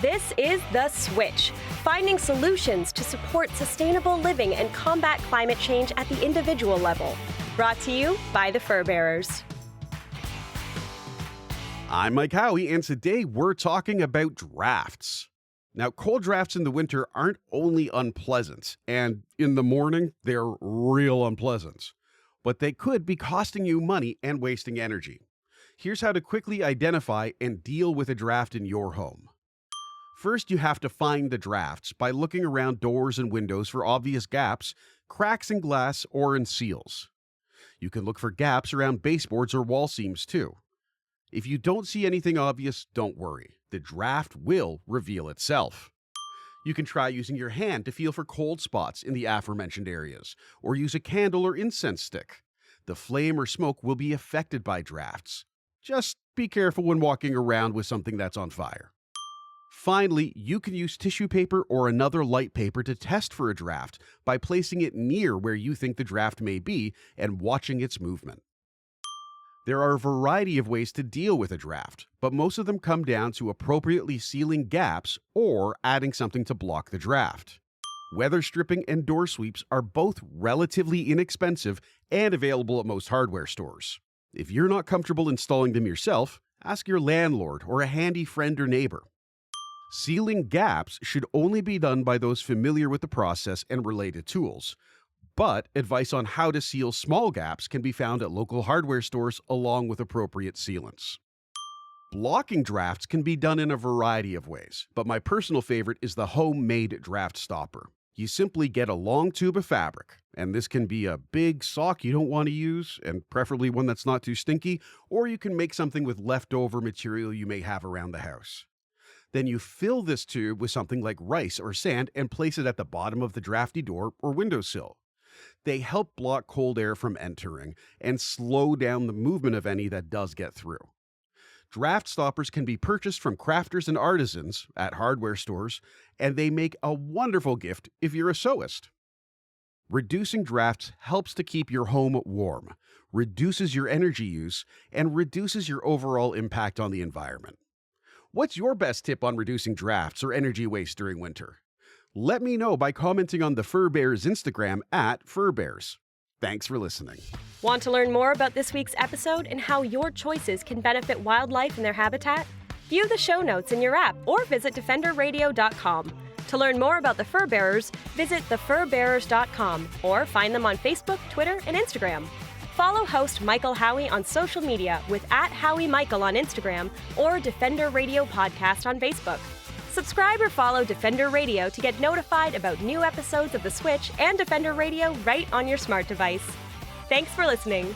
This is The Switch, finding solutions to support sustainable living and combat climate change at the individual level. Brought to you by the Fur Bearers. I'm Mike Howie, and today we're talking about drafts. Now, cold drafts in the winter aren't only unpleasant, and in the morning, they're real unpleasant, but they could be costing you money and wasting energy. Here's how to quickly identify and deal with a draft in your home. First, you have to find the drafts by looking around doors and windows for obvious gaps, cracks in glass, or in seals. You can look for gaps around baseboards or wall seams too. If you don't see anything obvious, don't worry. The draft will reveal itself. You can try using your hand to feel for cold spots in the aforementioned areas, or use a candle or incense stick. The flame or smoke will be affected by drafts. Just be careful when walking around with something that's on fire. Finally, you can use tissue paper or another light paper to test for a draft by placing it near where you think the draft may be and watching its movement. There are a variety of ways to deal with a draft, but most of them come down to appropriately sealing gaps or adding something to block the draft. Weather stripping and door sweeps are both relatively inexpensive and available at most hardware stores. If you're not comfortable installing them yourself, ask your landlord or a handy friend or neighbor. Sealing gaps should only be done by those familiar with the process and related tools, but advice on how to seal small gaps can be found at local hardware stores along with appropriate sealants. Blocking drafts can be done in a variety of ways, but my personal favorite is the homemade draft stopper. You simply get a long tube of fabric, and this can be a big sock you don't want to use, and preferably one that's not too stinky, or you can make something with leftover material you may have around the house. Then you fill this tube with something like rice or sand and place it at the bottom of the drafty door or windowsill. They help block cold air from entering and slow down the movement of any that does get through. Draft stoppers can be purchased from crafters and artisans at hardware stores, and they make a wonderful gift if you're a sewist. Reducing drafts helps to keep your home warm, reduces your energy use, and reduces your overall impact on the environment. What's your best tip on reducing drafts or energy waste during winter? Let me know by commenting on the Fur Bears Instagram at FurBears. Thanks for listening. Want to learn more about this week's episode and how your choices can benefit wildlife and their habitat? View the show notes in your app or visit defenderradio.com. To learn more about the Fur Bearers, visit thefurbearers.com or find them on Facebook, Twitter, and Instagram. Follow host Michael Howie on social media with @HowieMichael on Instagram or Defender Radio Podcast on Facebook. Subscribe or follow Defender Radio to get notified about new episodes of The Switch and Defender Radio right on your smart device. Thanks for listening.